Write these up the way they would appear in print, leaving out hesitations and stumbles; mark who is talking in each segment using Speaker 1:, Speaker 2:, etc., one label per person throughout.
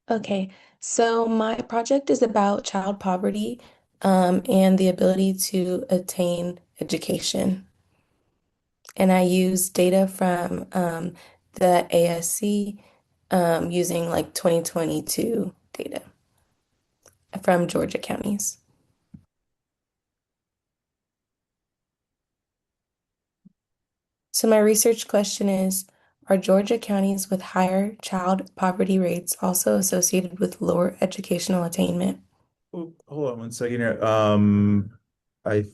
Speaker 1: Okay, so my project is about child poverty, and the ability to attain education. And I use data from the ASC, using like 2022 data from Georgia counties. So my research question is, are Georgia counties with higher child poverty rates also associated with lower educational attainment?
Speaker 2: Oh, hold on one second here. I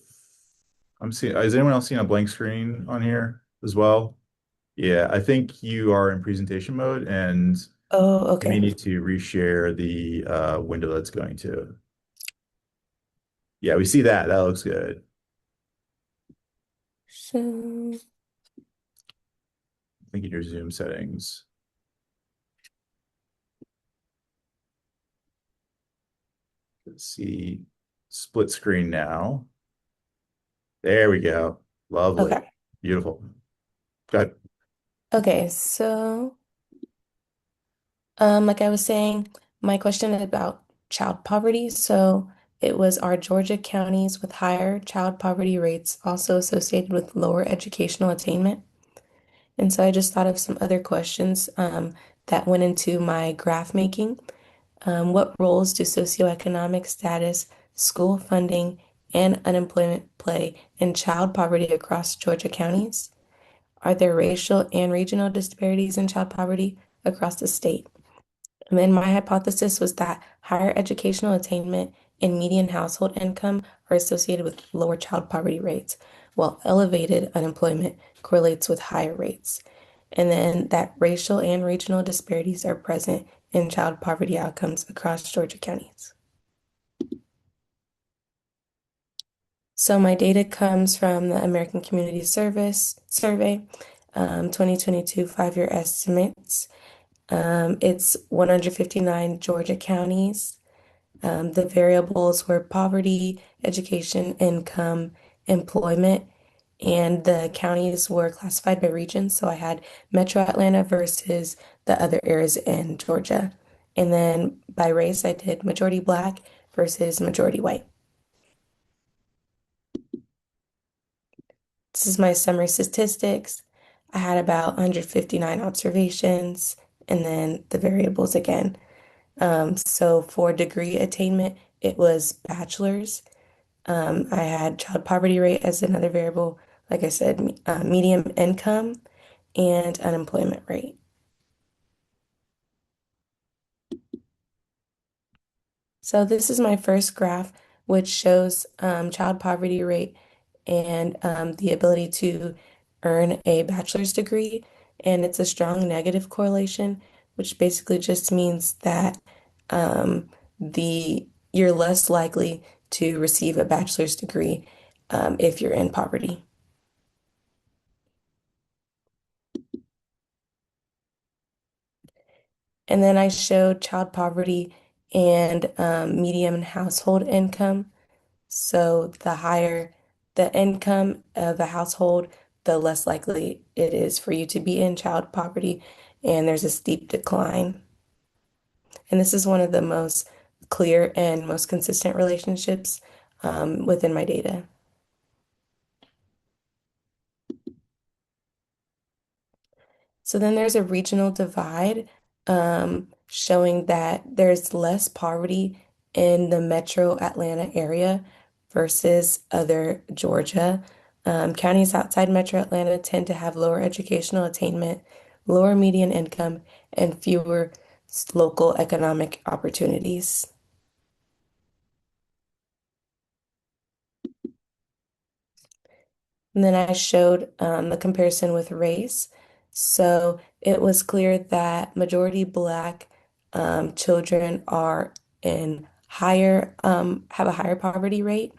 Speaker 2: I'm seeing, is anyone else seeing a blank screen on here as well? Yeah, I think you are in presentation mode and
Speaker 1: Oh,
Speaker 2: you may
Speaker 1: okay.
Speaker 2: need to reshare the window that's going to. Yeah, we see that. That looks good.
Speaker 1: So,
Speaker 2: I think in your Zoom settings. Let's see. Split screen now. There we go. Lovely.
Speaker 1: okay.
Speaker 2: Beautiful. Good.
Speaker 1: Okay, so like I was saying, my question is about child poverty. So it was, are Georgia counties with higher child poverty rates also associated with lower educational attainment? And so I just thought of some other questions that went into my graph making. What roles do socioeconomic status, school funding, and unemployment play in child poverty across Georgia counties? Are there racial and regional disparities in child poverty across the state? And then my hypothesis was that higher educational attainment and median household income are associated with lower child poverty rates, while elevated unemployment correlates with higher rates. And then that racial and regional disparities are present in child poverty outcomes across Georgia counties. So my data comes from the American Community Service Survey, 2022 5-year estimates. It's 159 Georgia counties. The variables were poverty, education, income, employment, and the counties were classified by region. So I had Metro Atlanta versus the other areas in Georgia. And then by race, I did majority Black versus majority white. This is my summary statistics. I had about 159 observations, and then the variables again. So for degree attainment, it was bachelor's. I had child poverty rate as another variable, like I said, medium income and unemployment rate. So this is my first graph, which shows child poverty rate and the ability to earn a bachelor's degree. And it's a strong negative correlation, which basically just means that um, you're less likely to receive a bachelor's degree if you're in poverty. And then I showed child poverty and median household income. So the higher the income of a household, the less likely it is for you to be in child poverty. And there's a steep decline. And this is one of the most clear and most consistent relationships within my data. So then there's a regional divide showing that there's less poverty in the metro Atlanta area versus other Georgia. Counties outside metro Atlanta tend to have lower educational attainment, lower median income, and fewer local economic opportunities. And then I showed the comparison with race. So it was clear that majority Black children are in have a higher poverty rate,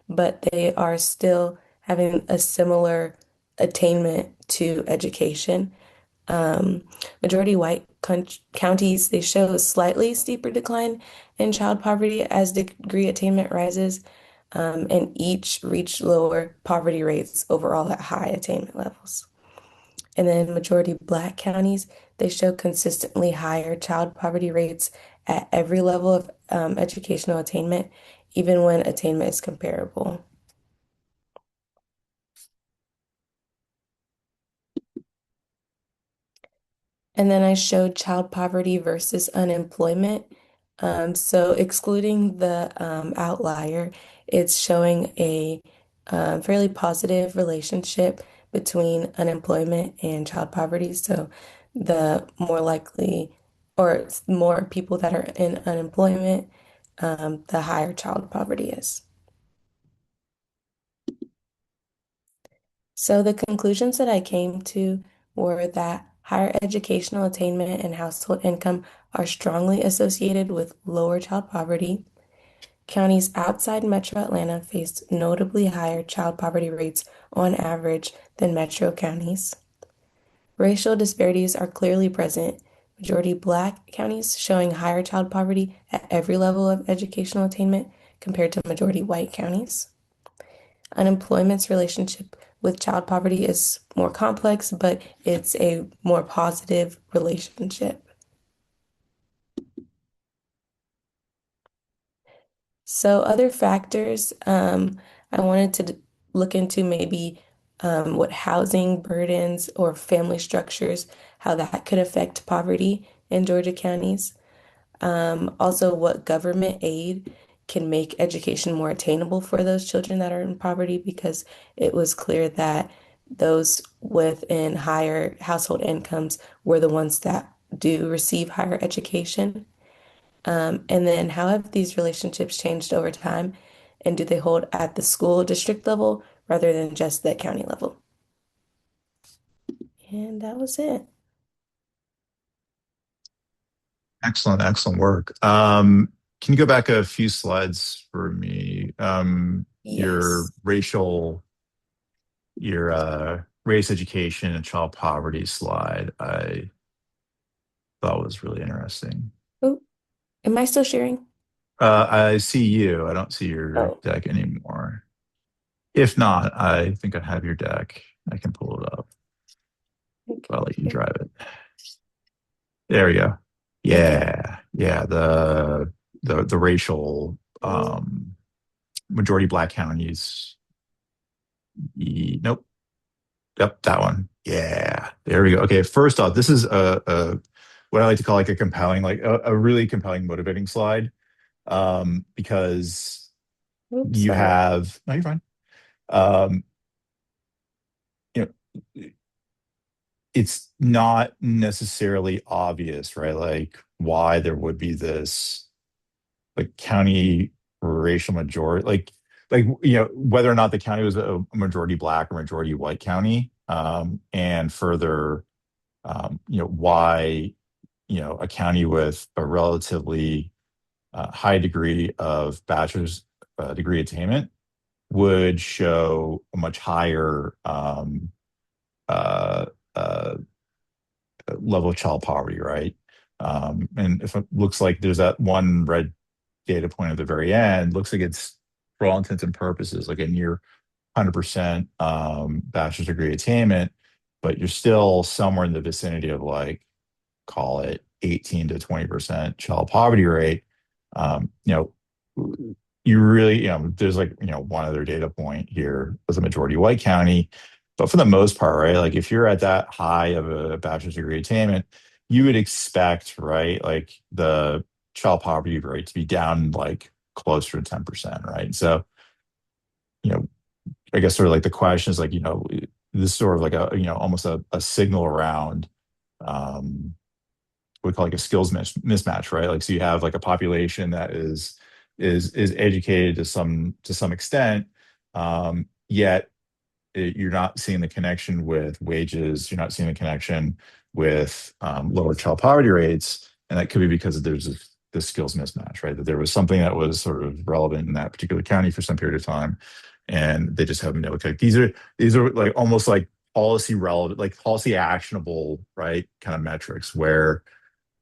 Speaker 1: but they are still having a similar attainment to education. Um, Majority white counties, they show a slightly steeper decline in child poverty as degree attainment rises, and each reach lower poverty rates overall at high attainment levels. And then majority black counties, they show consistently higher child poverty rates at every level of educational attainment, even when attainment is comparable. And then I showed child poverty versus unemployment. So excluding the outlier, it's showing a fairly positive relationship between unemployment and child poverty. So the more likely or more people that are in unemployment, the higher child poverty is. So the conclusions that I came to were that higher educational attainment and household income are strongly associated with lower child poverty. Counties outside Metro Atlanta face notably higher child poverty rates on average than metro counties. Racial disparities are clearly present. Majority Black counties showing higher child poverty at every level of educational attainment compared to majority white counties. Unemployment's relationship with child poverty is more complex, but it's a more positive relationship. So, other factors, I wanted to look into maybe what housing burdens or family structures, how that could affect poverty in Georgia counties. Also, what government aid can make education more attainable for those children that are in poverty, because it was clear that those within higher household incomes were the ones that do receive higher education. And then how have these relationships changed over time? And do they hold at the school district level rather than just the county level? And that was it.
Speaker 2: Excellent, excellent work. Can you go back a few slides for me? Your
Speaker 1: Yes.
Speaker 2: race education and child poverty slide, I thought was really interesting.
Speaker 1: Oh, am I still sharing?
Speaker 2: I see you. I don't see your
Speaker 1: Oh,
Speaker 2: deck anymore. If not, I think I have your deck. I can pull it up. I'll let you
Speaker 1: okay.
Speaker 2: drive it. There we go.
Speaker 1: Okay.
Speaker 2: Yeah, yeah. The racial
Speaker 1: Mm,
Speaker 2: majority black counties. Nope. Yep, that one. Yeah, there we go. Okay, first off, this is a what I like to call like a compelling, like a really compelling, motivating slide. Because
Speaker 1: oops,
Speaker 2: you
Speaker 1: sorry.
Speaker 2: have no, you're fine. Um, you know, it's not necessarily obvious, right? Like why there would be this like county racial majority, like whether or not the county was a majority black or majority white county, and further, why a county with a relatively high degree of bachelor's degree attainment would show a much higher uh, uh, level of child poverty, right? And if it looks like there's that one red data point at the very end, looks like it's for all intents and purposes like a near 100% bachelor's degree attainment, but you're still somewhere in the vicinity of like call it 18 to 20% child poverty rate. Um, you know, you really, there's like, one other data point here was a majority white county. But for the most part, right, like if you're at that high of a bachelor's degree attainment, you would expect, right, like the child poverty rate to be down like closer to 10%, right? So, you know, I guess sort of like the question is like, this is sort of like a, almost a signal around we call like a skills mismatch, right? Like, so you have like a population that is educated to some extent, yet you're not seeing the connection with wages. You're not seeing the connection with lower child poverty rates, and that could be because there's this skills mismatch, right? That there was something that was sort of relevant in that particular county for some period of time, and they just have no, okay, these are like almost like policy relevant, like policy actionable, right? Kind of metrics where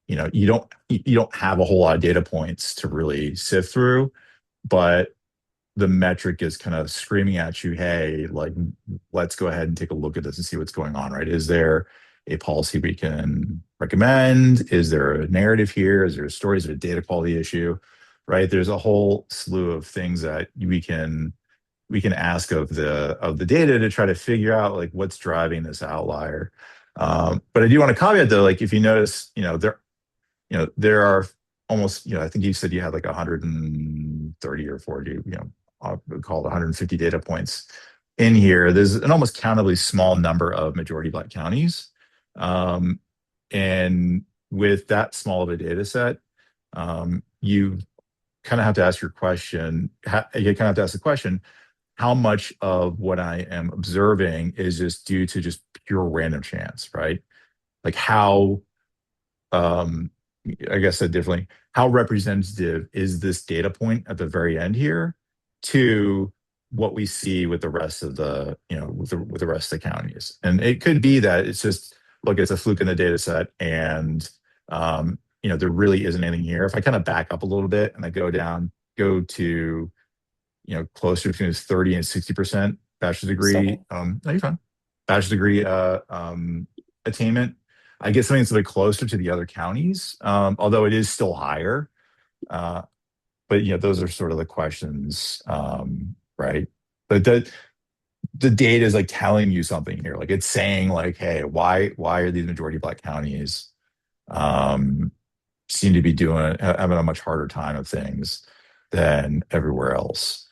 Speaker 2: you don't have a whole lot of data points to really sift through, but the metric is kind of screaming at you, hey, like, let's go ahead and take a look at this and see what's going on, right? Is there a policy we can recommend? Is there a narrative here? Is there a story? Is there a data quality issue? Right? There's a whole slew of things that we can ask of the data to try to figure out like what's driving this outlier. But I do want to caveat though, like if you notice, there are almost, I think you said you had like 130 or 40, I'll call it 150 data points in here. There's an almost countably small number of majority Black counties. Um, and with that small of a data set, you kind of have to ask your question, you kind of have to ask the question, how much of what I am observing is just due to just pure random chance, right? Like how um, I guess said differently, how representative is this data point at the very end here to what we see with the rest of the, with the rest of the counties? And it could be that it's just, look, it's a fluke in the data set and, there really isn't anything here. If I kind of back up a little bit and I go to, closer to 30 and 60% bachelor's degree,
Speaker 1: Sorry.
Speaker 2: no, you're fine. Bachelor's degree attainment, I get something that's a bit closer to the other counties, although it is still higher. Uh, but those are sort of the questions, right? But the data is like telling you something here. Like it's saying like, hey, why are these majority Black counties um, seem to be having a much harder time of things than everywhere else?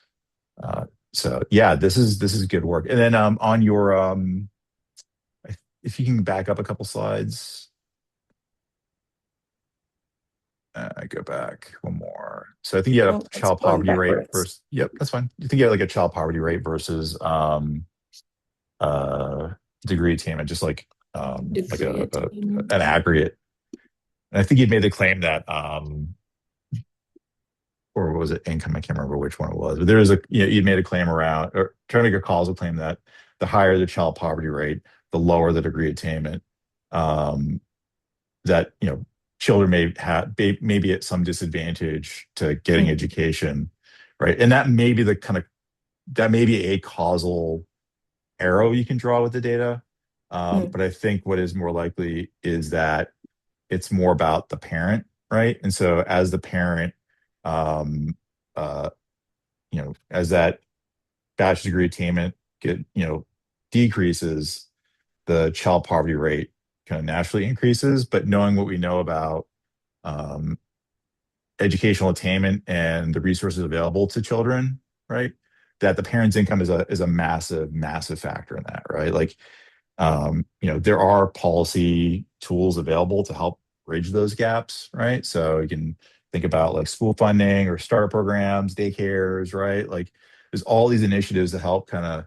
Speaker 2: So yeah, this is good work. And then on your if you can back up a couple slides. I go back one more. So I think you had a
Speaker 1: Oh, it's
Speaker 2: child
Speaker 1: going
Speaker 2: poverty rate
Speaker 1: backwards.
Speaker 2: versus, yep, that's fine. You think you had like a child poverty rate versus uh degree attainment, just like
Speaker 1: Degree
Speaker 2: an
Speaker 1: attainment.
Speaker 2: aggregate. And I think you'd made the claim that or was it income? I can't remember which one it was, but there was you'd made a claim around or trying to make a causal claim that the higher the child poverty rate, the lower the degree attainment. Um, that children may be at some disadvantage to getting
Speaker 1: Mm,
Speaker 2: education, right? And that may be that may be a causal arrow you can draw with the data.
Speaker 1: mm,
Speaker 2: But I think what is more likely is that it's more about the parent, right? And so as the parent, um, uh, as that bachelor's degree attainment decreases, the child poverty rate kind of naturally increases. But knowing what we know about um, educational attainment and the resources available to children, right? That the parent's income is a massive, massive factor in that, right? Like, there are policy tools available to help bridge those gaps, right? So you can think about like school funding or starter programs, daycares, right? Like, there's all these initiatives to help kind of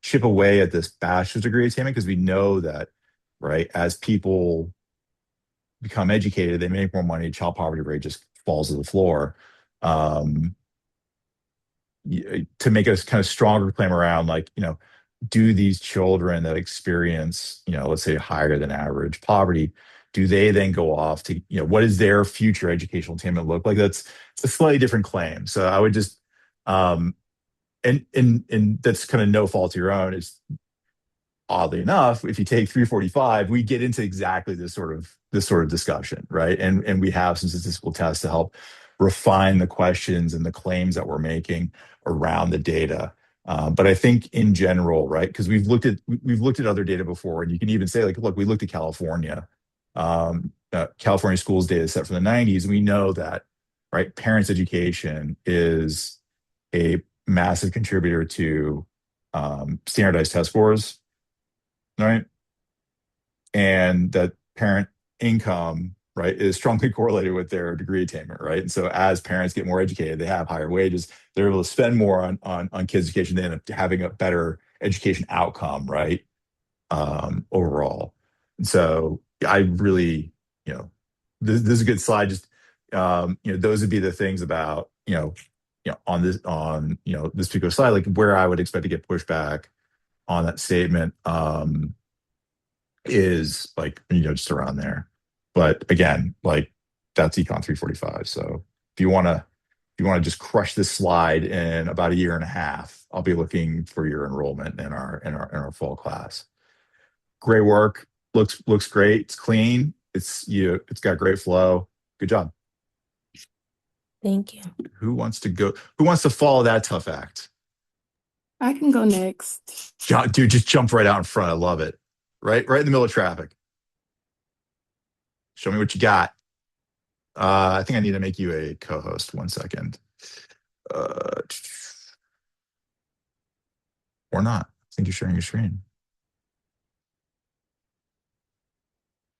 Speaker 2: chip away at this bachelor's degree attainment because we know that, right, as people become educated, they make more money, child poverty rate just falls to the floor. Um, to make a kind of stronger claim around, like, do these children that experience, let's say higher than average poverty, do they then go off to, what does their future educational attainment look like? That's it's a slightly different claim. So I would just, um, and that's kind of no fault of your own. It's oddly enough, if you take 345, we get into exactly this sort of discussion, right? And we have some statistical tests to help refine the questions and the claims that we're making around the data. But I think in general, right? Because we've looked at other data before, and you can even say like, look, we looked at California schools data set from the 90s, and we know that, right, parents' education is a massive contributor to standardized test scores, right? And that parent income, right, is strongly correlated with their degree attainment, right? And so as parents get more educated, they have higher wages, they're able to spend more on kids' education, they end up having a better education outcome, right? Overall. And so I really, this is a good slide. Just those would be the things about, on this particular slide, like where I would expect to get pushback on that statement is like, just around there. But again, like that's Econ 345. So if you want to just crush this slide in about a year and a half, I'll be looking for your enrollment in our fall class. Great work. Looks great. It's clean. It's got great flow. Good job.
Speaker 1: Thank you.
Speaker 2: Who wants to follow that tough act?
Speaker 3: I can go next.
Speaker 2: Dude, just jump right out in front. I love it. Right in the middle of traffic. Show me what you got. I think I need to make you a co-host. 1 second. Or not. I think you're sharing your screen.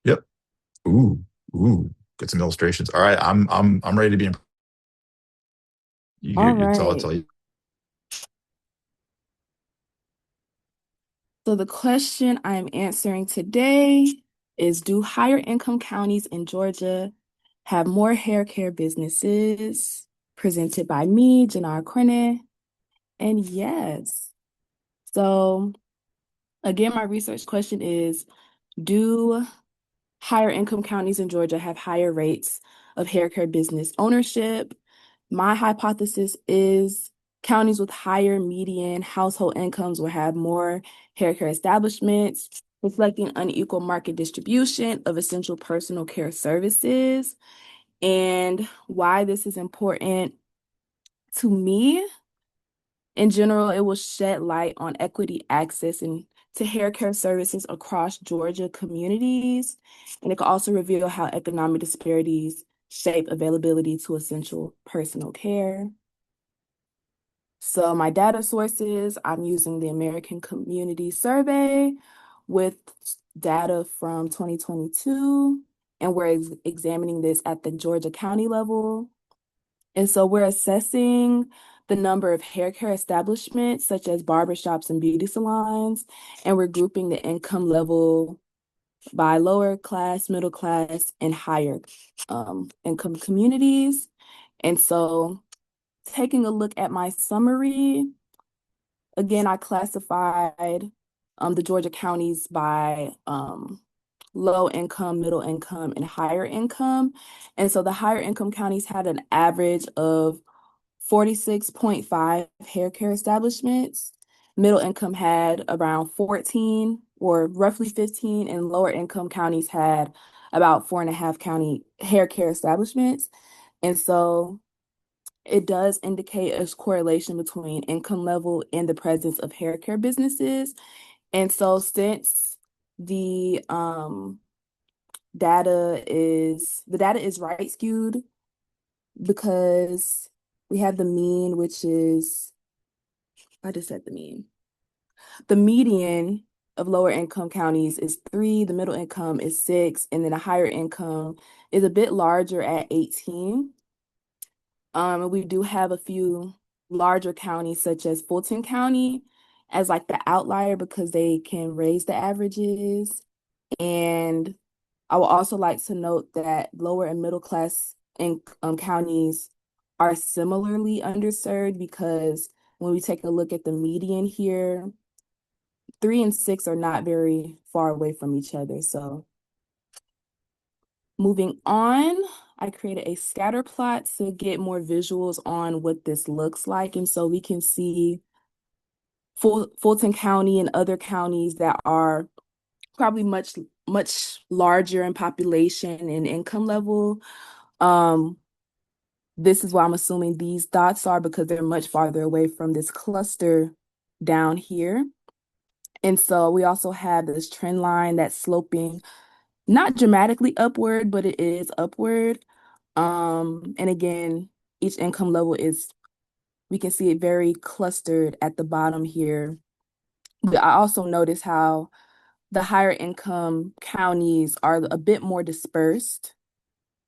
Speaker 2: Yep. Ooh. Get some illustrations. All right, I'm ready to be.
Speaker 3: All
Speaker 2: It's all
Speaker 3: right.
Speaker 2: you.
Speaker 3: So the question I'm answering today is, do higher income counties in Georgia have more hair care businesses? Presented by me, Janara Cornet. And yes. So again, my research question is, do higher income counties in Georgia have higher rates of hair care business ownership? My hypothesis is counties with higher median household incomes will have more hair care establishments, reflecting unequal market distribution of essential personal care services. And why this is important to me, in general, it will shed light on equity access and to hair care services across Georgia communities. And it can also reveal how economic disparities shape availability to essential personal care. So my data sources, I'm using the American Community Survey with data from 2022, and we're examining this at the Georgia County level. And so we're assessing the number of hair care establishments, such as barbershops and beauty salons, and we're grouping the income level by lower class, middle class, and higher income communities. And so taking a look at my summary, again, I classified the Georgia counties by low income, middle income, and higher income. And so the higher income counties had an average of 46.5 hair care establishments. Middle income had around 14 or roughly 15, and lower income counties had about 4.5 county hair care establishments. And so it does indicate a correlation between income level and the presence of hair care businesses. And so since the data is right skewed, because we have the mean, which is, I just said the mean. The median of lower income counties is 3, the middle income is 6, and then a higher income is a bit larger at 18. And we do have a few larger counties, such as Fulton County, as like the outlier because they can raise the averages. And I would also like to note that lower and middle class in counties are similarly underserved, because when we take a look at the median here, 3 and 6 are not very far away from each other. So moving on, I created a scatter plot to get more visuals on what this looks like. And so we can see Fulton County and other counties that are probably much larger in population and income level. This is why I'm assuming these dots are, because they're much farther away from this cluster down here. And so we also have this trend line that's sloping not dramatically upward, but it is upward. And again, each income level we can see it very clustered at the bottom here. But I also notice how the higher income counties are a bit more dispersed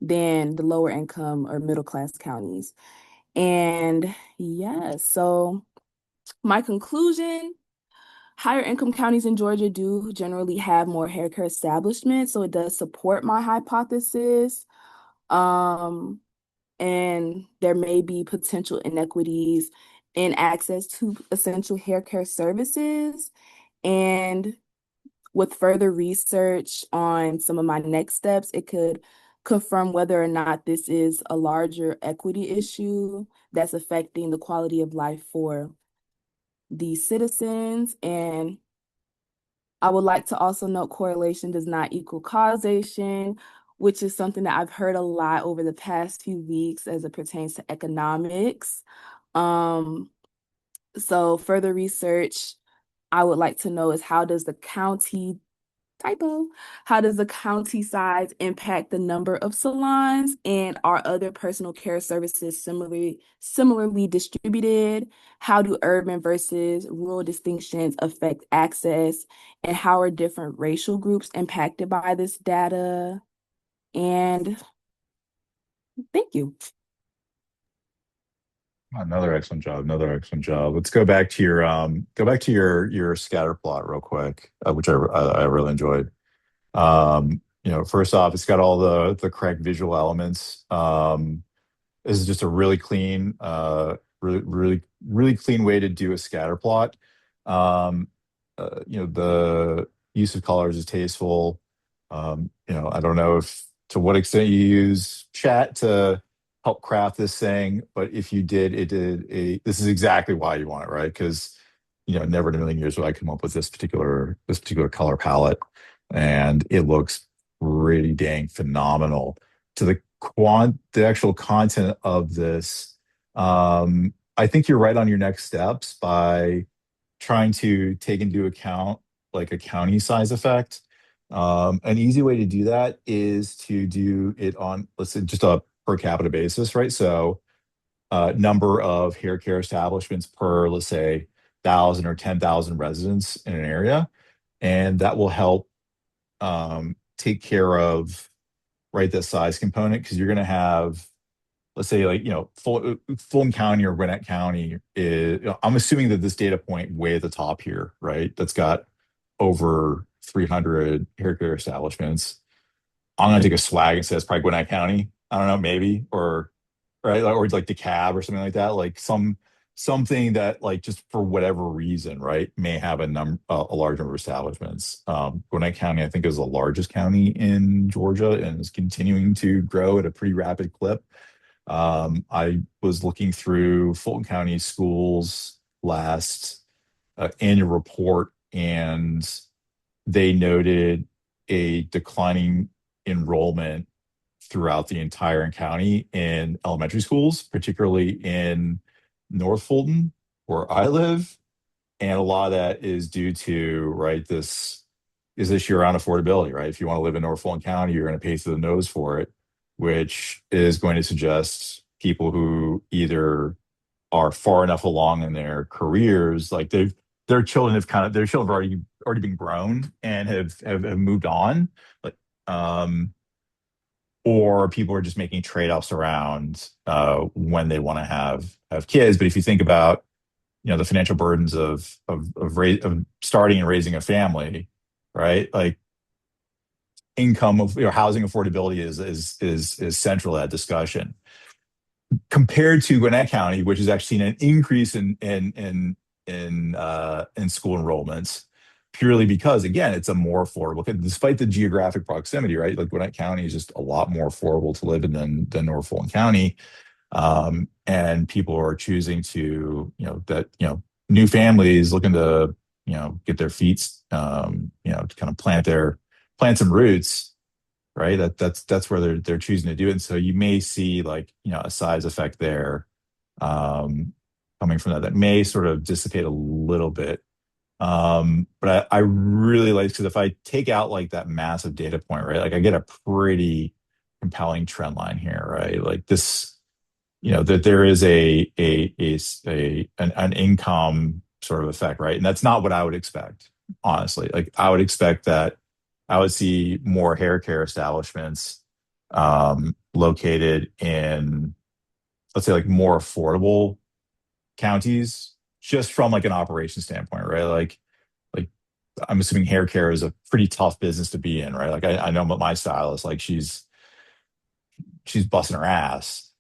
Speaker 3: than the lower income or middle class counties. And yeah, so my conclusion, higher income counties in Georgia do generally have more hair care establishments, so it does support my hypothesis. and there may be potential inequities in access to essential hair care services. And with further research on some of my next steps, it could confirm whether or not this is a larger equity issue that's affecting the quality of life for these citizens. And I would like to also note correlation does not equal causation, which is something that I've heard a lot over the past few weeks as it pertains to economics. Um, so further research I would like to know is how does the county size impact the number of salons, and are other personal care services similarly distributed? How do urban versus rural distinctions affect access, and how are different racial groups impacted by this data? And thank you.
Speaker 2: Another excellent job. Another excellent job. Let's go back to your scatter plot real quick, which I really enjoyed. First off, it's got all the correct visual elements. This is just a really clean, really clean way to do a scatter plot. Um, the use of colors is tasteful. I don't know if to what extent you use chat to help craft this thing, but if you did, this is exactly why you want it, right? Because never in a million years would I come up with this particular color palette, and it looks pretty dang phenomenal. To the actual content of this, I think you're right on your next steps by trying to take into account like a county size effect. An easy way to do that is to do it on, let's say, just a per capita basis, right? So, number of hair care establishments per, let's say, 1,000 or 10,000 residents in an area, and that will help take care of, right, the size component, because you're going to have, let's say, like, Fulton County or Gwinnett County is, I'm assuming that this data point way at the top here, right, that's got over 300 hair care establishments. I'm going to take a swag and say it's probably Gwinnett County. I don't know, maybe, or right, or like DeKalb or something like that, like something that, like, just for whatever reason, right, may have a large number of establishments. Gwinnett County, I think, is the largest county in Georgia and is continuing to grow at a pretty rapid clip. I was looking through Fulton County Schools last annual report, and they noted a declining enrollment throughout the entire county in elementary schools, particularly in North Fulton, where I live. And a lot of that is due to, right, this issue around affordability, right? If you want to live in North Fulton County, you're going to pay through the nose for it, which is going to suggest people who either are far enough along in their careers, like their children have already been grown and have moved on, like, or people are just making trade-offs around when they want to have kids. But if you think about, the financial burdens of starting and raising a family, right? Like, income of, housing affordability is central to that discussion. Compared to Gwinnett County, which has actually seen an increase in school enrollments, purely because, again, it's a more affordable, despite the geographic proximity, right? Like, Gwinnett County is just a lot more affordable to live in than North Fulton County. And people are choosing to, new families looking to, get their feet, to kind of plant some roots, right? That's where they're choosing to do it. And so you may see, like, a size effect there, coming from that may sort of dissipate a little bit. But I really like, because if I take out, like, that massive data point, right, like, I get a pretty compelling trend line here, right? Like, this, that there is an income sort of effect, right? And that's not what I would expect, honestly. Like, I would expect that I would see more hair care establishments located in, let's say, like, more affordable counties, just from, like, an operation standpoint, right? Like I'm assuming hair care is a pretty tough business to be in, right? Like, I know my stylist, like, she's busting her ass.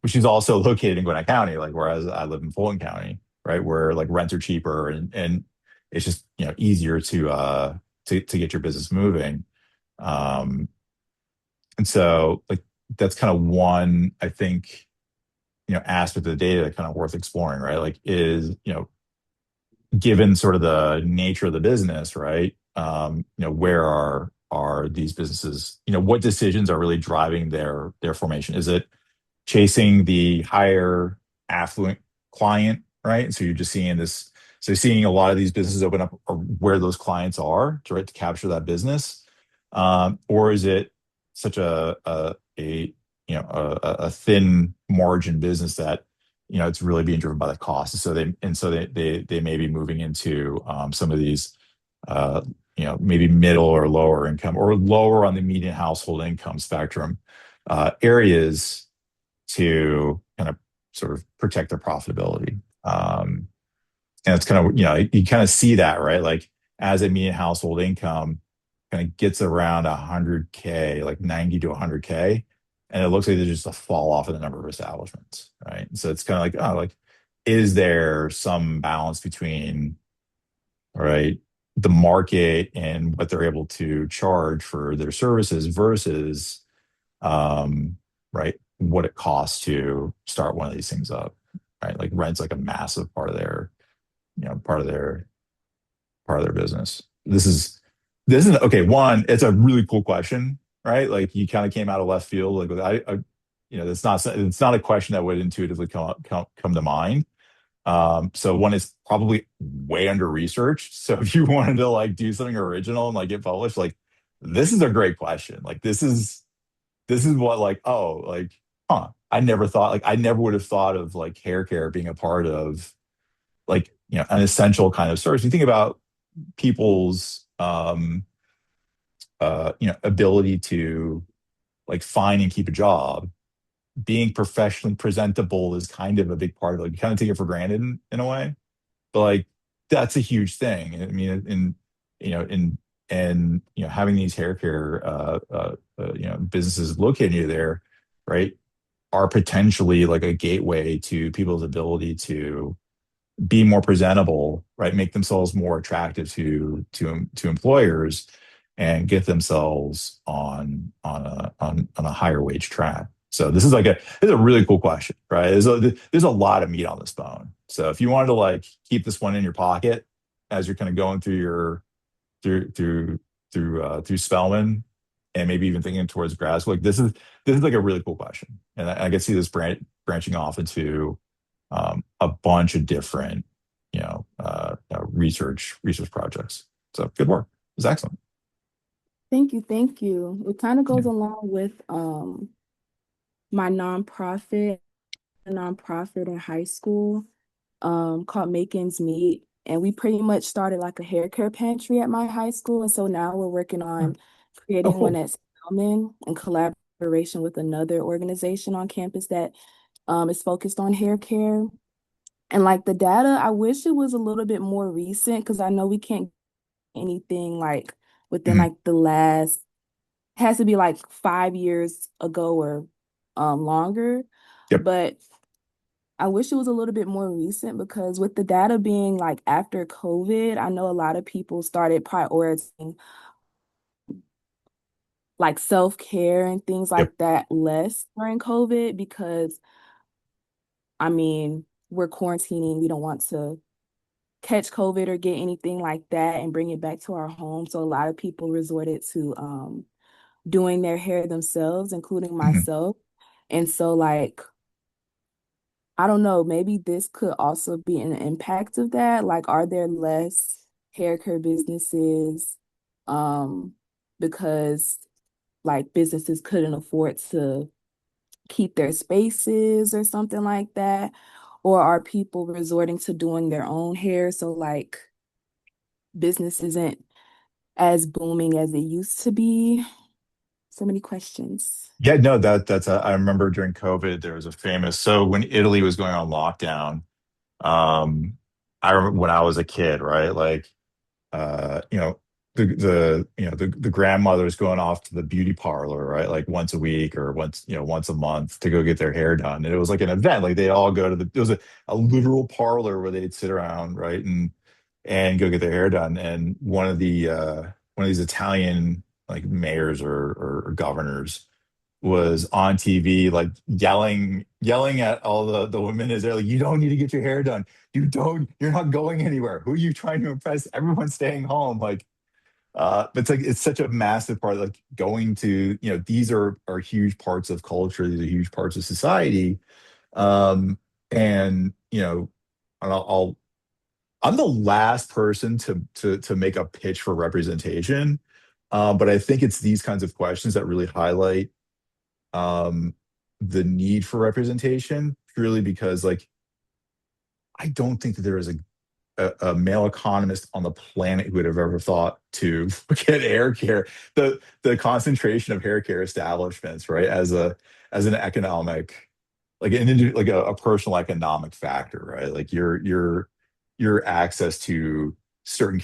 Speaker 2: which is also located in Gwinnett County, like whereas I live in Fulton County, right, where like rents are cheaper and it's just easier to get your business moving. Um, and so like that's kind of one I think aspect of the data kind of worth exploring, right? Like is given sort of the nature of the business, right? Where are these businesses? What decisions are really driving their formation? Is it chasing the higher affluent client, right? So you're just seeing this. So you're seeing a lot of these businesses open up where those clients are, to, right, to capture that business, or is it such a thin margin business that it's really being driven by the cost. So they may be moving into some of these uh, maybe middle or lower income or lower on the median household income spectrum areas to kind of sort of protect their profitability. And it's kind of, you kind of see that, right? Like as a median household income kind of gets around 100K, like 90 to 100K, and it looks like there's just a fall off in the number of establishments, right? So it's kind of like, oh, like, is there some balance between, right, the market and what they're able to charge for their services versus, um, right, what it costs to start one of these things up, right? Like rent's like a massive part of their, you know, part of their part of their business. This is okay. One, it's a really cool question, right? Like you kind of came out of left field. Like it's not a question that would intuitively come to mind. So one is probably way under researched. So if you wanted to like do something original and like get published, like this is a great question. Like this is what like, oh, like, huh. I never would have thought of like hair care being a part of like, an essential kind of service. You think about people's ability to like find and keep a job, being professionally presentable is kind of a big part of it. Like you kind of take it for granted in a way, but like that's a huge thing. I mean, and having these hair care businesses located near there, right, are potentially like a gateway to people's ability to be more presentable, right? Make themselves more attractive to employers and get themselves on a higher wage track. So this is a really cool question, right? There's a lot of meat on this bone. So if you wanted to like keep this one in your pocket as you're kind of going through your through Spelman and maybe even thinking towards grad school, like this is like a really cool question, and I can see this branching off into a bunch of different, research projects. So good work. It was excellent.
Speaker 3: Thank you, thank you. It kind of
Speaker 2: Yeah.
Speaker 3: goes along with my nonprofit, a nonprofit in high school called Makin's Meat. And we pretty much started like a hair care pantry at my high school. And so now we're working
Speaker 2: Huh.
Speaker 3: on
Speaker 2: Oh,
Speaker 3: creating one
Speaker 2: cool.
Speaker 3: at Spelman in collaboration with another organization on campus that is focused on hair care. And like the data, I wish it was a little bit more recent because I know we can't get anything like within
Speaker 2: Mhm.
Speaker 3: like the last, has to be like 5 years ago or longer.
Speaker 2: Yep.
Speaker 3: But I wish it was a little bit more recent because with the data being like after COVID, I know a lot of people started prioritizing like self-care and things
Speaker 2: Yep.
Speaker 3: like that less during COVID because I mean, we're quarantining, we don't want to catch COVID or get anything like that and bring it back to our home. So a lot of people resorted to doing their hair themselves, including
Speaker 2: Mhm.
Speaker 3: myself. And so like I don't know, maybe this could also be an impact of that. Like, are there less hair care businesses um because like businesses couldn't afford to keep their spaces or something like that? Or are people resorting to doing their own hair? So like business isn't as booming as it used to be. So many questions.
Speaker 2: Yeah, no, I remember during COVID, there was a famous, so when Italy was going on lockdown, um, I remember when I was a kid, right? Like, you know, the grandmother's going off to the beauty parlor, right? Like once a week or once a month to go get their hair done. And it was like an event. Like they'd all go to it was a literal parlor where they'd sit around, right? And go get their hair done. And one of these Italian like mayors or governors was on TV like yelling at all the women is there like, you don't need to get your hair done. You're not going anywhere. Who are you trying to impress? Everyone's staying home. Like but it's like it's such a massive part, like going to, these are huge parts of culture, these are huge parts of society. And and I'm the last person to make a pitch for representation. But I think it's these kinds of questions that really highlight um the need for representation, purely because like I don't think that there is a male economist on the planet who would have ever thought to get hair care, the concentration of hair care establishments, right, as an economic, like like a personal economic factor, right? Like your access to certain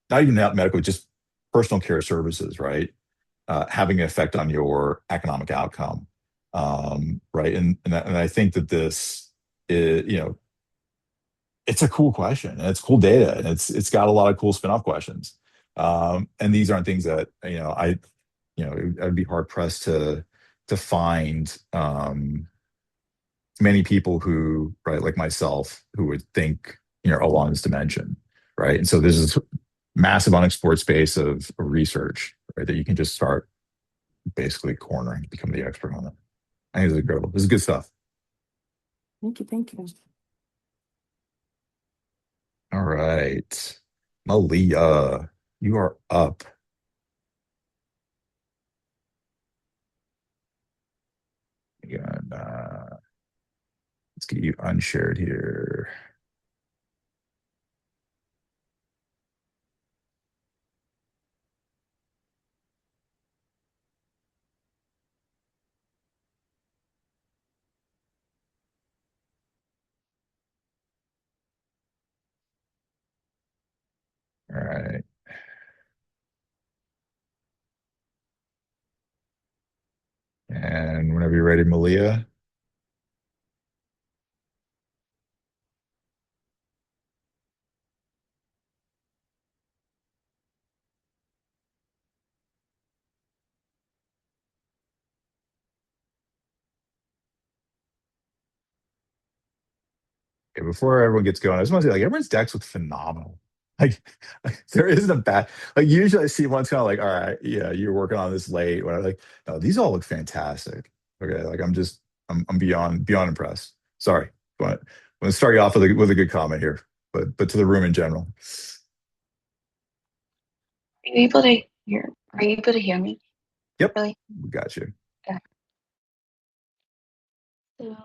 Speaker 2: not even that medical, just personal care services, right? Having an effect on your economic outcome, right? And I think that this is, it's a cool question and it's cool data and it's got a lot of cool spin-off questions. And these aren't things that I'd be hard pressed to find many people who, right, like myself, who would think along this dimension, right? And so there's this massive unexplored space of research, right, that you can just start basically cornering to become the expert on it. I think it's incredible. This is good stuff.
Speaker 3: Thank you. Thank you.
Speaker 2: All right. Malia, you are up. And let's get you unshared here. All right. And whenever you're ready, Malia. Okay, before everyone gets going, I just want to say, like, everyone's decks look phenomenal. Like, there isn't a bad. Like, usually I see one's kind of like, all right, yeah, you're working on this late. Whatever. Like, no, these all look fantastic. Okay, like I'm beyond impressed. Sorry, but I'm going to start you off with a good comment here, but to the room in general.
Speaker 4: Are you able to hear me?
Speaker 2: Yep,
Speaker 4: Really?
Speaker 2: we got you.
Speaker 4: Okay. So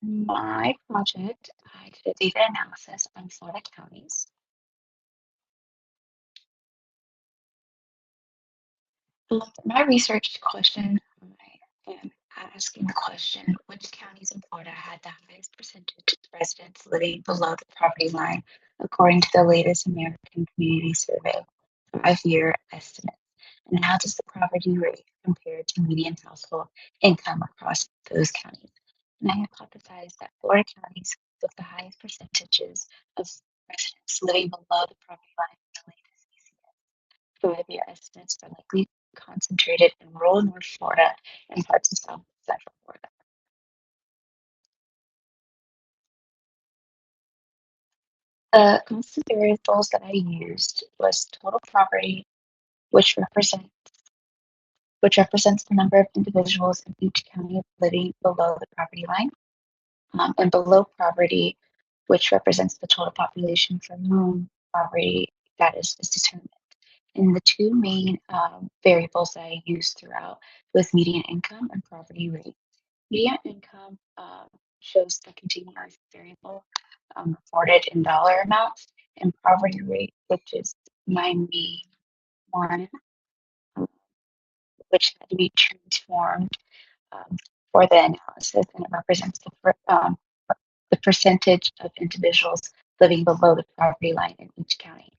Speaker 4: my project, I did a data analysis on Florida counties. My research question, I am asking the question, which counties in Florida had the highest percentage of residents living below the poverty line, according to the latest American Community Survey 5-year estimate? And how does the poverty rate compare to median household income across those counties? And I hypothesize that Florida counties with the highest percentages of residents living below the poverty line in the latest ECS 5-year estimates are likely concentrated in rural North Florida and parts of South Central Florida. The constant variables that I used was total poverty, which represents the number of individuals in each county living below the poverty line, and below poverty, which represents the total population from whom poverty status is determined. And the two main variables that I used throughout was median income and poverty rate. Median income shows the continuous variable reported in dollar amounts, and poverty rate, which is my main one, which had to be transformed for the analysis, and it represents the percentage of individuals living below the poverty line in each county.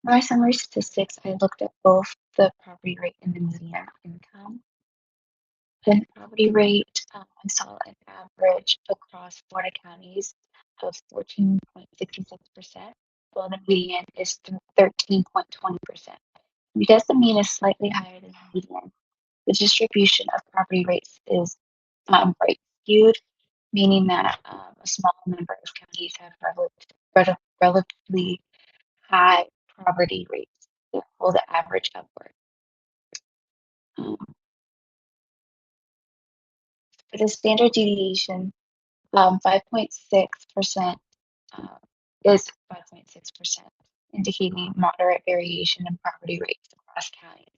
Speaker 4: My summary statistics, I looked at both the property rate and the median income. The property rate, I saw an average across Florida counties of 14.66%, while the median is 13.20%. Because the mean is slightly higher than the median, the distribution of property rates is right skewed, meaning that a small number of counties have relatively high property rates that pull the average upward. For the standard deviation, 5.6% is 5.6%, indicating moderate variation in property rates across counties.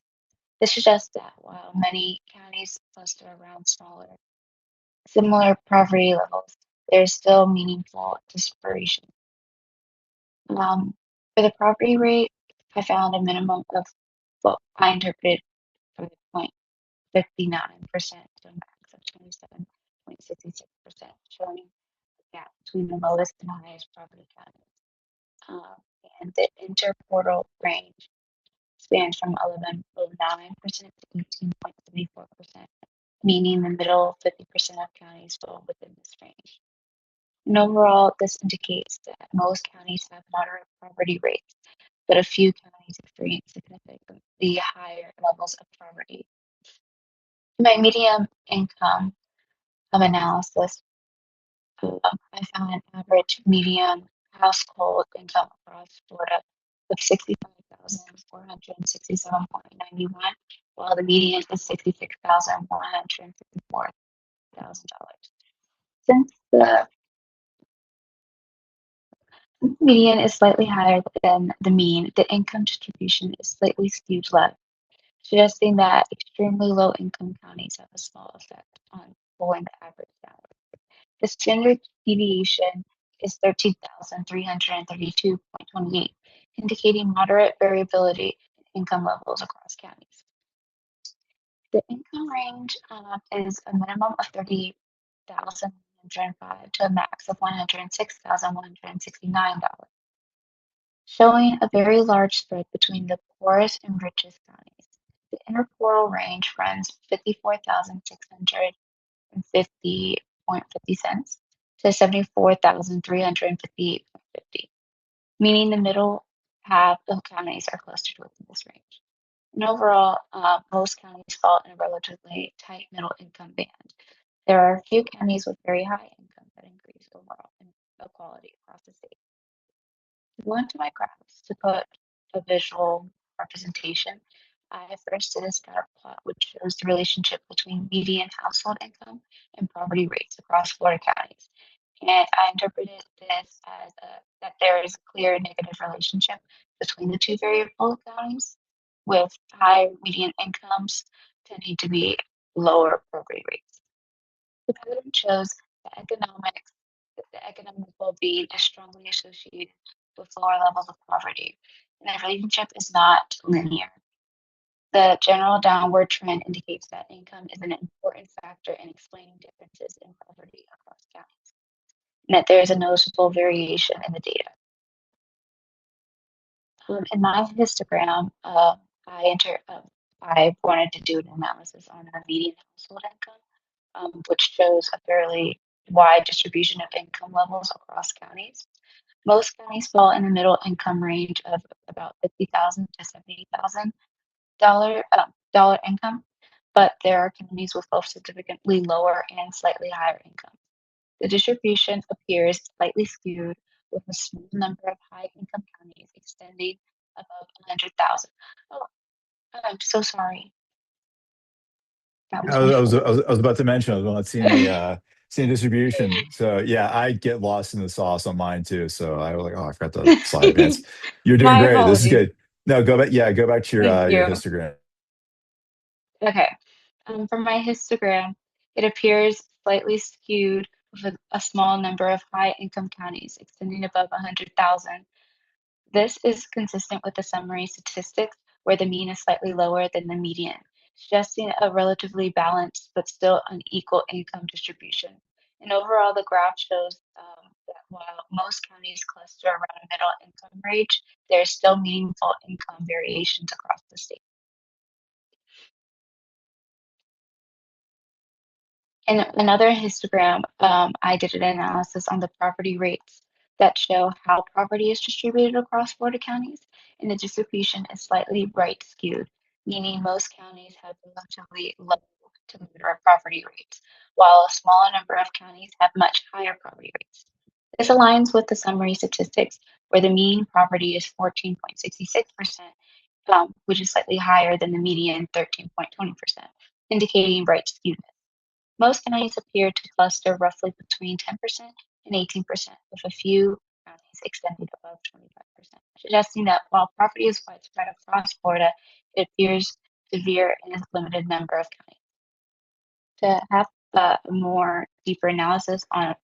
Speaker 4: This suggests that while many counties cluster around similar property levels, there's still meaningful dispersion. For the property rate, I found a minimum of what I interpreted for the 0.59% to a max of 27.66%, showing the gap between the lowest and highest property counties. And the interportal range spans from 11.09% to 18.74%, meaning the middle 50% of counties fall within this range. And overall, this indicates that most counties have moderate property rates, but a few counties experience significantly higher levels of poverty. In my median income analysis, I found an average median household income across Florida of $65,467.91, while the median is $66,154,000. Since the median is slightly higher than the mean, the income distribution is slightly skewed left, suggesting that extremely low income counties have a small effect on pulling the average downward. The standard deviation is 13,332.28, indicating moderate variability in income levels across counties. The income range is a minimum of $30,105 to a max of $106,169, showing a very large spread between the poorest and richest counties. The interportal range runs 54,650.50 cents to 74,358.50, meaning the middle half of counties are clustered within this range. And overall, most counties fall in a relatively tight middle income band. There are a few counties with very high income that increase overall inequality across the state. To go into my graphs to put a visual representation, I first did a scatter plot which shows the relationship between median household income and poverty rates across Florida counties. And I interpreted this as that there is a clear negative relationship between the two variable counties, with high median incomes tending to be lower poverty rates. The pattern shows that the economic well-being is strongly associated with lower levels of poverty, and the relationship is not linear. The general downward trend indicates that income is an important factor in explaining differences in poverty across counties, and that there is a noticeable variation in the data. In my histogram, I wanted to do an analysis on the median household income, which shows a fairly wide distribution of income levels across counties. Most counties fall in the middle income range of about $50,000 to $70,000 dollar income, but there are counties with both significantly lower and slightly higher income. The distribution appears slightly skewed, with a small number of high income counties extending above 100,000. Oh, I'm so sorry. That was
Speaker 2: I
Speaker 4: my
Speaker 2: was, I
Speaker 4: fault.
Speaker 2: was, I was about to mention I was not seeing seeing distribution. So yeah, I get lost in the sauce on mine too. So I was like, oh, I forgot to slide advance. You're doing
Speaker 3: My
Speaker 2: great. This is
Speaker 3: apologies.
Speaker 2: good. No, go back. Yeah, go back to
Speaker 3: Thank
Speaker 2: your
Speaker 3: you.
Speaker 2: histogram.
Speaker 4: Okay. For my histogram, it appears slightly skewed with a small number of high income counties extending above 100,000. This is consistent with the summary statistics, where the mean is slightly lower than the median, suggesting a relatively balanced but still unequal income distribution. And overall, the graph shows that while most counties cluster around a middle income range, there's still meaningful income variations across the state. In another histogram, I did an analysis on the property rates that show how property is distributed across Florida counties, and the distribution is slightly right skewed, meaning most counties have relatively low to moderate property rates, while a smaller number of counties have much higher property rates. This aligns with the summary statistics, where the mean property is 14.66%, which is slightly higher than the median 13.20%, indicating right skewedness. Most counties appear to cluster roughly between 10% and 18%, with a few counties extending above 25%, suggesting that while property is widespread across Florida, it appears severe in a limited number of counties. To have a more deeper analysis on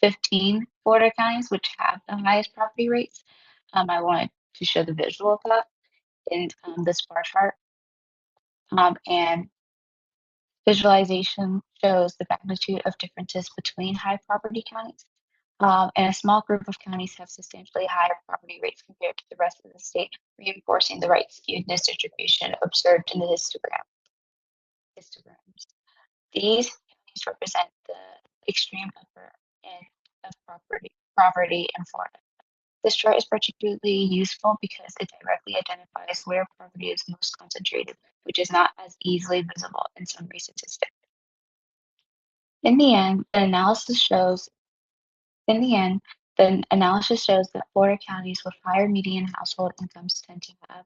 Speaker 4: 15 Florida counties, which have the highest property rates, I wanted to show the visual of that in this bar chart. And visualization shows the magnitude of differences between high property counties. And a small group of counties have substantially higher property rates compared to the rest of the state, reinforcing the right skewedness distribution observed in the histograms. These counties represent the extreme upper end of poverty in Florida. This chart is particularly useful because it directly identifies where poverty is most concentrated, which is not as easily visible in summary statistics. In the end, the analysis shows that Florida counties with higher median household incomes tend to have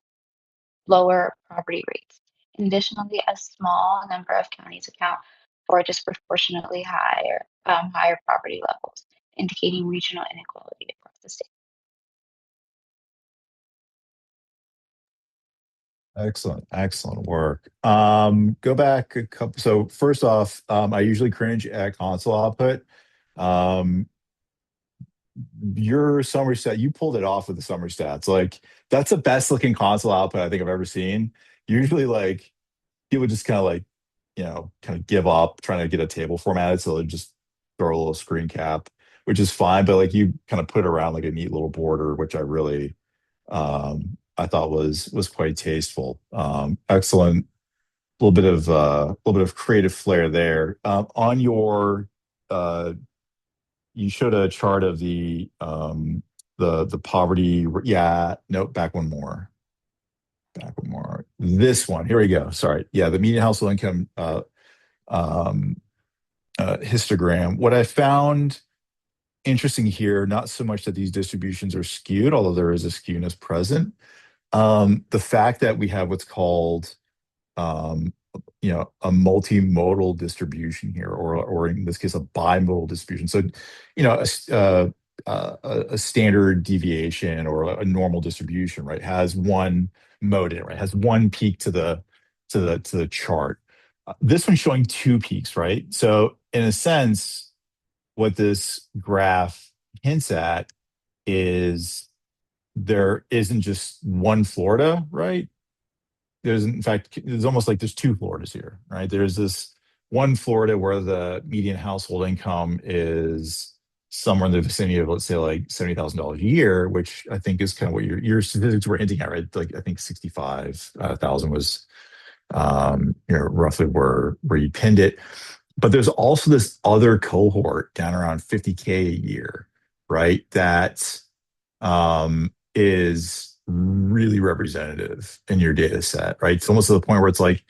Speaker 4: lower poverty rates. Additionally, a small number of counties account for disproportionately higher poverty levels, indicating regional inequality across the state.
Speaker 2: Excellent work. Go back a couple. So first off, I usually cringe at console output. Your summary stat, you pulled it off with the summary stats. Like that's the best looking console output I think I've ever seen. Usually, like people just kind of like, kind of give up trying to get a table formatted, so they just throw a little screen cap, which is fine. But like you kind of put it around like a neat little border, which I really I thought was quite tasteful. Excellent. A little bit of creative flair there. On your you showed a chart of the poverty. Yeah, no, back one more. This one. Here we go. Sorry. Yeah, the median household income histogram. What I found interesting here, not so much that these distributions are skewed, although there is a skewness present. The fact that we have what's called a multimodal distribution here, or in this case, a bimodal distribution. So, a standard deviation or a normal distribution, right, has one mode in it, right, has one peak to the chart. This one's showing two peaks, right? So, in a sense, what this graph hints at is there isn't just one Florida, right? In fact, it's almost like there's two Floridas here, right? There's this one Florida where the median household income is somewhere in the vicinity of, let's say, like $70,000 a year, which I think is kind of what your statistics were hinting at, right? Like I think 65,000 was, roughly where you pinned it. But there's also this other cohort down around 50K a year, right? That is really representative in your data set, right? It's almost to the point where it's like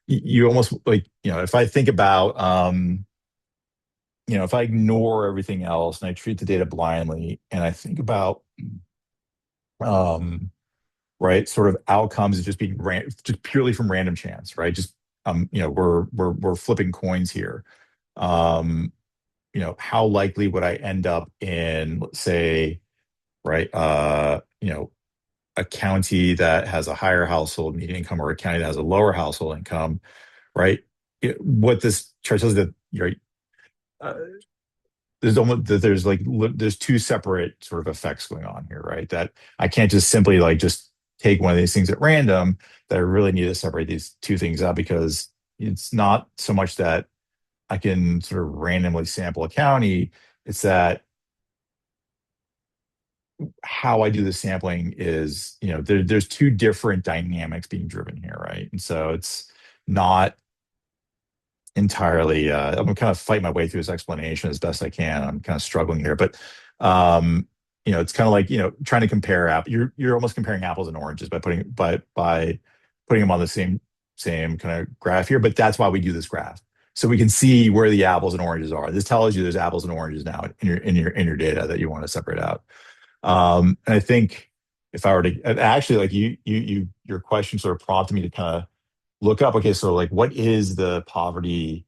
Speaker 2: you almost like, if I think about, if I ignore everything else and I treat the data blindly and I think about, right, sort of outcomes just being just purely from random chance, right? Just, we're flipping coins here. How likely would I end up in, let's say, right, a county that has a higher household median income or a county that has a lower household income, right? What this chart says that, right, there's two separate sort of effects going on here, right? That I can't just simply like just take one of these things at random. That I really need to separate these two things out, because it's not so much that I can sort of randomly sample a county. It's that how I do the sampling is, there's two different dynamics being driven here, right? And so it's not entirely, I'm gonna kind of fight my way through this explanation as best I can. I'm kind of struggling here, but um, it's kind of like, trying to compare you're almost comparing apples and oranges by putting them on the same kind of graph here. But that's why we do this graph. So we can see where the apples and oranges are. This tells you there's apples and oranges now in your data that you want to separate out. And I think if I were to actually, like, your question sort of prompted me to kind of look up, okay, so like what is the poverty,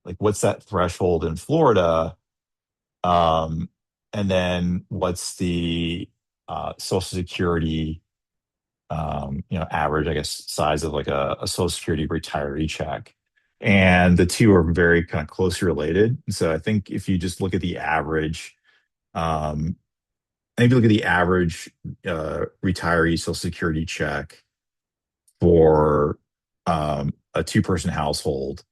Speaker 2: like what's that threshold in Florida? Um, and then what's the Social Security average, I guess, size of like a Social Security retiree check. And the two are very kind of closely related. So I think if you just look at the average, um, and if you look at the average retiree Social Security check for a two-person household,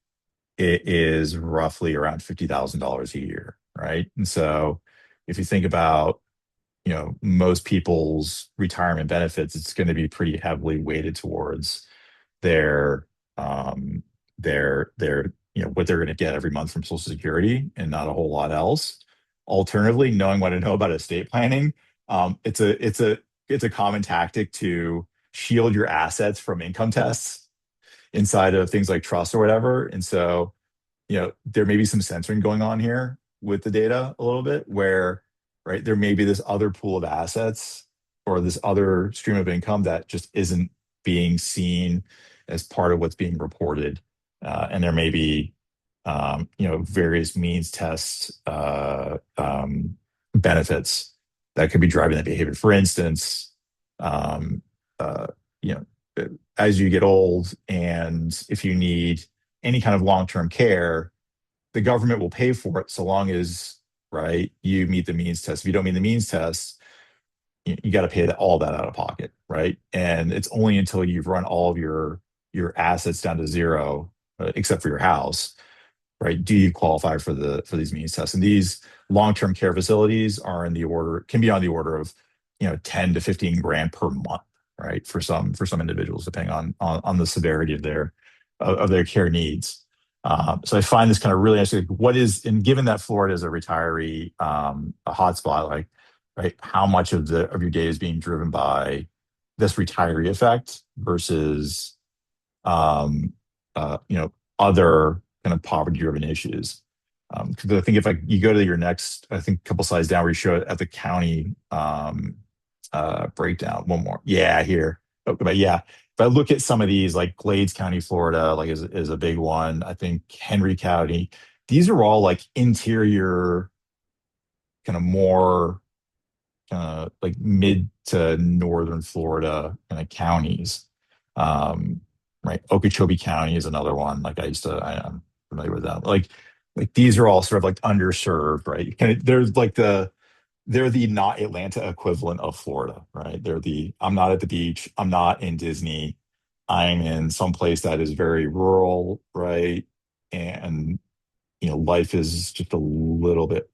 Speaker 2: it is roughly around $50,000 a year, right? And so if you think about, most people's retirement benefits, it's going to be pretty heavily weighted towards their um what they're going to get every month from Social Security and not a whole lot else. Alternatively, knowing what I know about estate planning, it's a common tactic to shield your assets from income tests inside of things like trust or whatever. And so, there may be some censoring going on here with the data a little bit where, right, there may be this other pool of assets or this other stream of income that just isn't being seen as part of what's being reported. And there may be, various means tests, benefits that could be driving that behavior. For instance, um, uh, you know, as you get old and if you need any kind of long-term care, the government will pay for it so long as, right, you meet the means test. If you don't meet the means test, you got to pay all that out of pocket, right? And it's only until you've run all of your assets down to zero, except for your house, right? Do you qualify for these means tests? And these long-term care facilities can be on the order of 10 to 15 grand per month, right? For some individuals, depending on the severity of their care needs. So I find this kind of really interesting. And given that Florida is a retiree a hotspot, like, right, how much of your day is being driven by this retiree effect versus um, other kind of poverty-driven issues. Because I think if you go to your next, I think, couple slides down where you show it at the county breakdown. One more, yeah, here. But yeah, if I look at some of these, like Glades County, Florida, like is a big one. I think Henry County. These are all like interior, kind of more like mid to northern Florida kind of counties. Um, right, Okeechobee County is another one. Like I'm familiar with that. Like these are all sort of like underserved, right? They're the not Atlanta equivalent of Florida, right? I'm not at the beach, I'm not in Disney, I'm in some place that is very rural, right? And life is just a little bit,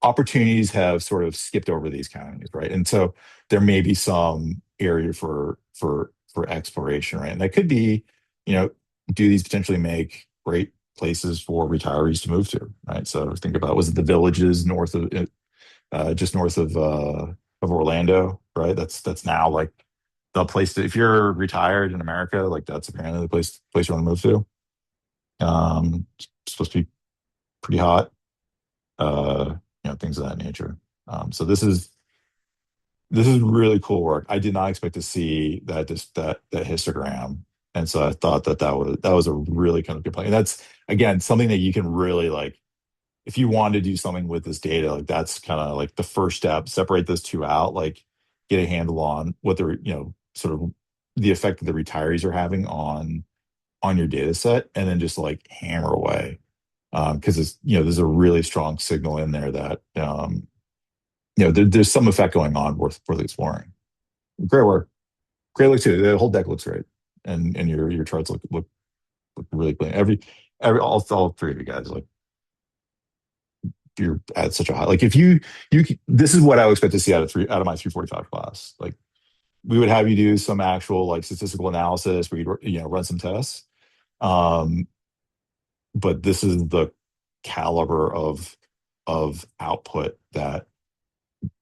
Speaker 2: opportunities have sort of skipped over these counties, right? And so there may be some area for exploration, right? And that could be, do these potentially make great places for retirees to move to, right? So think about, was it the Villages just north of Orlando, right? That's now like the place if you're retired in America, like that's apparently the place you want to move to. It's supposed to be pretty hot, uh, things of that nature. So this is really cool work. I did not expect to see that histogram, and so I thought that was a really kind of good point. And that's again something that you can really, like, if you want to do something with this data, like that's kind of like the first step. Separate those two out, like get a handle on what sort of the effect that the retirees are having on your data set, and then just like hammer away. Because there's a really strong signal in there that there's some effect going on worth exploring. Great work, great look too. The whole deck looks great, and your charts look really clean. All three of you guys, like, you're at such a high, like if this is what I would expect to see out of my 345 class. Like we would have you do some actual like statistical analysis where you run some tests. Um, but this is the caliber of output that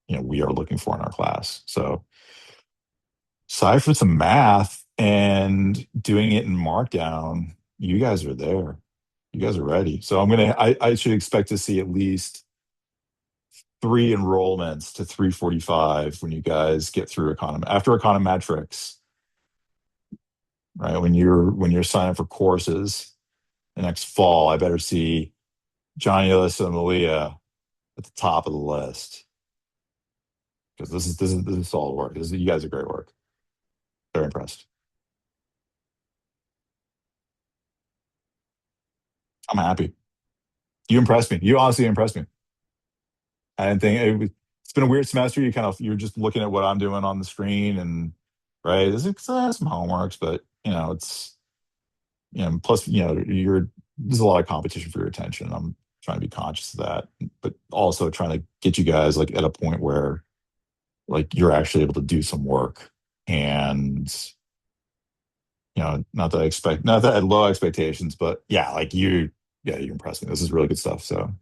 Speaker 2: we are looking for in our class. So aside from some math and doing it in Markdown, you guys are there. You guys are ready. So I should expect to see at least 3 enrollments to 345 when you guys get through after econometrics, right? When you're signing up for courses the next fall, I better see Johnny, Alyssa, and Malia at the top of the list because this is solid work. You guys are great work. Very impressed. I'm happy. You impressed me. You honestly impressed me. I didn't think it's been a weird semester. You're just looking at what I'm doing on the screen and right. I have some homeworks, but it's plus there's a lot of competition for your attention. I'm trying to be conscious of that, but also trying to get you guys like at a point where like you're actually able to do some work and not that I had low expectations, but yeah, like you impressed me. This is really good stuff. So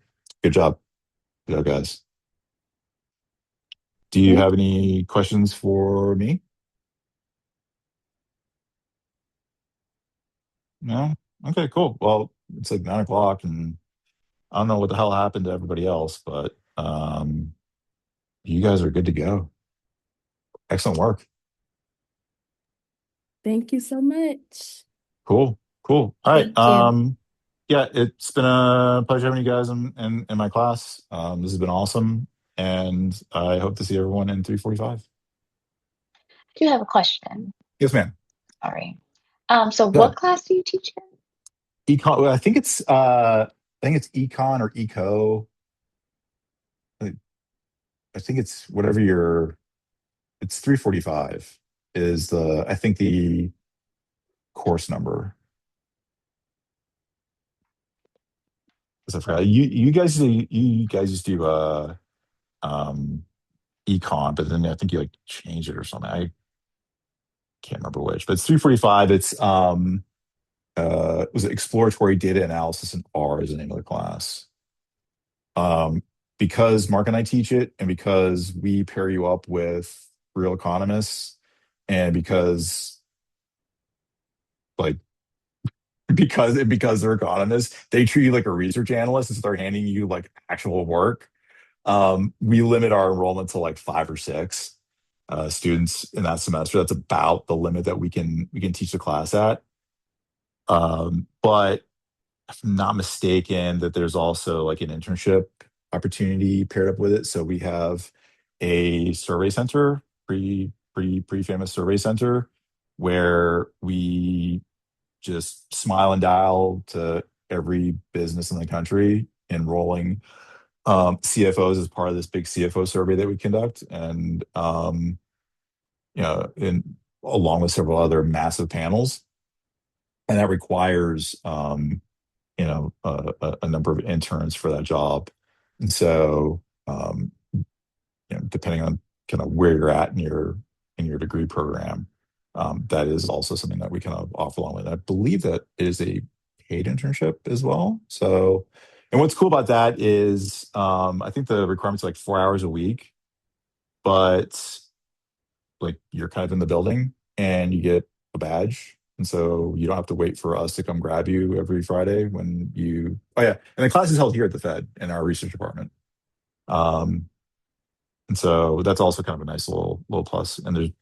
Speaker 2: good job. Good job, guys. Do you have any questions for me? No? Okay, cool. Well, it's like 9 o'clock and I don't know what the hell happened to everybody else, but you guys are good to go. Excellent work.
Speaker 3: Thank you so much.
Speaker 2: Cool. All right.
Speaker 1: Thank you.
Speaker 2: Yeah, it's been a pleasure having you guys in my class. This has been awesome, and I hope to see everyone in 345.
Speaker 4: I do have a question.
Speaker 2: Yes, ma'am.
Speaker 4: Sorry. So
Speaker 2: Go
Speaker 4: what
Speaker 2: ahead.
Speaker 4: class do you teach in?
Speaker 2: Econ. Well, I think it's econ or eco. I think it's whatever it's 345 is I think the course number. Because I forgot. You guys just do econ, but then I think you like change it or something. I can't remember which, but it's 345. It's was it exploratory data analysis in R is the name of the class. Because Mark and I teach it, and because we pair you up with real economists, and because like because they're economists, they treat you like a research analyst and start handing you like actual work. We limit our enrollment to like 5 or 6 students in that semester. That's about the limit that we can teach the class at. But if I'm not mistaken, that there's also like an internship opportunity paired up with it. So we have a survey center, pretty famous survey center, where we just smile and dial to every business in the country, enrolling CFOs as part of this big CFO survey that we conduct, and along with several other massive panels, and that requires a number of interns for that job. And so, depending on kind of where you're at in your degree program, that is also something that we kind of offer along with. I believe that is a paid internship as well. So, and what's cool about that is, I think the requirement's like 4 hours a week, but like you're kind of in the building and you get a badge. And so you don't have to wait for us to come grab you every Friday oh yeah. And the class is held here at the Fed in our research department. And so that's also kind of a nice little plus. And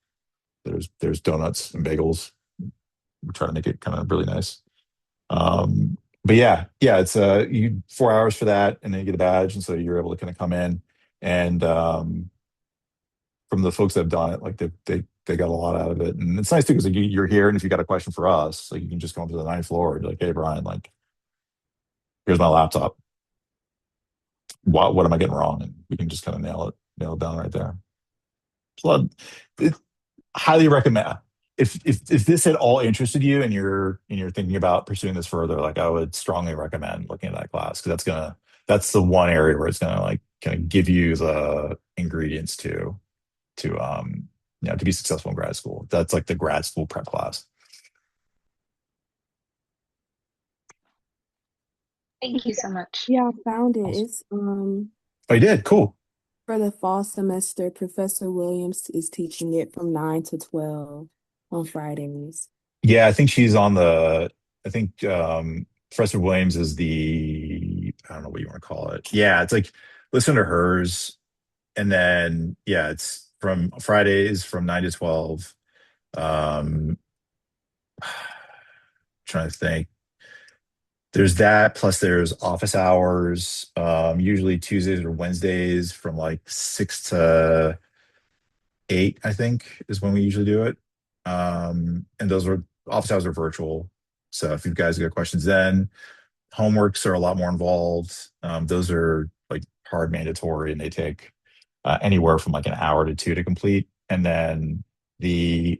Speaker 2: there's donuts and bagels. We try to make it kind of really nice. But yeah, it's 4 hours for that, and then you get a badge, and so you're able to kind of come in. And from the folks that have done it, like they got a lot out of it, and it's nice too because like, you're here, and if you got a question for us, like you can just come up to the 9th floor and be like, "Hey, Brian, like here's my laptop. What am I getting wrong?" And we can just kind of nail it down right there. So, highly recommend. If this at all interested you and you're thinking about pursuing this further, like I would strongly recommend looking at that class because that's the one area where it's gonna like kind of give you the ingredients to to be successful in grad school. That's like the grad school prep class.
Speaker 4: Thank you so much.
Speaker 3: Yeah, I found it.
Speaker 2: Awesome.
Speaker 3: It's
Speaker 2: Oh, you did? Cool.
Speaker 3: for the fall semester. Professor Williams is teaching it from 9 to 12 on Fridays.
Speaker 2: Yeah, I think she's on the. I think Professor Williams is the. I don't know what you want to call it. Yeah, it's like listen to hers, and then yeah, it's from Fridays from 9 to 12. Um, trying to think. There's that, plus there's office hours, usually Tuesdays or Wednesdays from like 6 to 8, I think, is when we usually do it. And those are office hours are virtual. So if you guys got questions then, homeworks are a lot more involved. Those are like hard mandatory and they take anywhere from like an hour to two to complete. And then the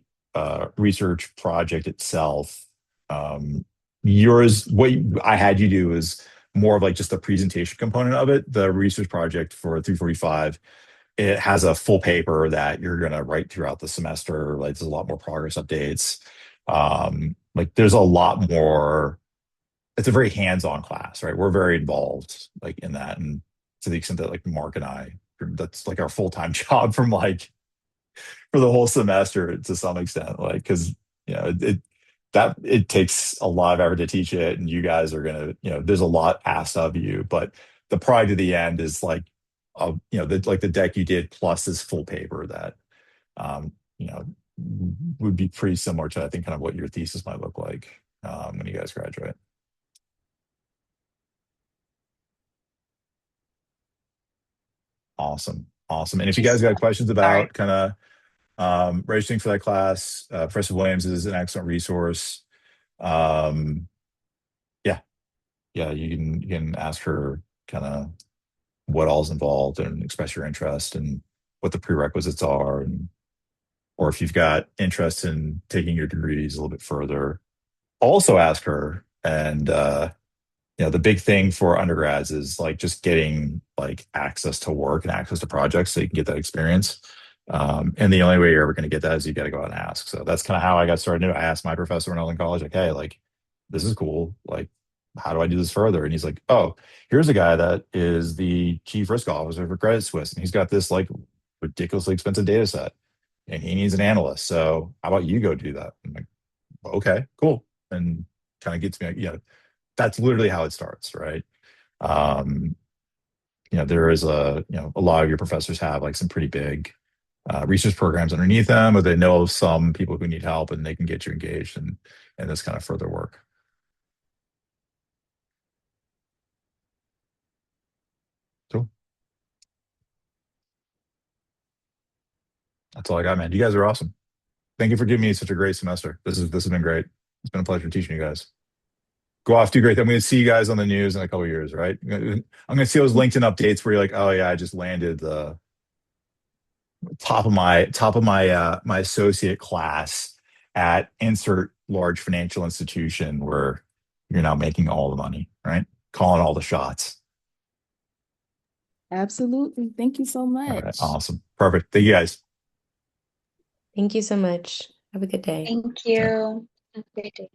Speaker 2: research project itself, um, yours, I had you do is more of like just the presentation component of it. The research project for 345, it has a full paper that you're going to write throughout the semester. Like there's a lot more progress updates. Like there's a lot more. It's a very hands-on class, right? We're very involved like in that, and to the extent that like Mark and I, that's like our full-time job from like for the whole semester to some extent, like because it takes a lot of effort to teach it, and you guys are gonna there's a lot asked of you, but the pride of the end is like the deck you did plus this full paper that um you know would be pretty similar to I think kind of what your thesis might look like when you guys graduate. Awesome. Awesome. And if you guys
Speaker 4: Just
Speaker 2: got questions
Speaker 4: sorry.
Speaker 2: about kind of registering for that class, Professor Williams is an excellent resource. Um, yeah, yeah, you can ask her kind of what all's involved and express your interest and what the prerequisites are, and or if you've got interest in taking your degrees a little bit further, also ask her. And the big thing for undergrads is like just getting like access to work and access to projects so you can get that experience. And the only way you're ever going to get that is you got to go out and ask. So that's kind of how I got started. I asked my professor when I was in college, like, hey, like, this is cool. Like, how do I do this further? And he's like, oh, here's a guy that is the chief risk officer for Credit Suisse. And he's got this like ridiculously expensive data set and he needs an analyst. So how about you go do that? I'm like, okay, cool. And kind of gets me, that's literally how it starts, right? Um, there is a lot of your professors have like some pretty big research programs underneath them, or they know some people who need help and they can get you engaged in this kind of further work. Cool. That's all I got, man. You guys are awesome. Thank you for giving me such a great semester. This has been great. It's been a pleasure teaching you guys. Go off, do great. I'm going to see you guys on the news in a couple of years, right? I'm going to see those LinkedIn updates where you're like, oh yeah, I just landed the top of my associate class at insert large financial institution where you're now making all the money, right? Calling all the shots.
Speaker 3: Absolutely. Thank you so
Speaker 2: All right,
Speaker 3: much.
Speaker 2: awesome. Perfect. Thank you guys.
Speaker 1: Thank you so much. Have a good day.
Speaker 4: Thank you. Have a great day.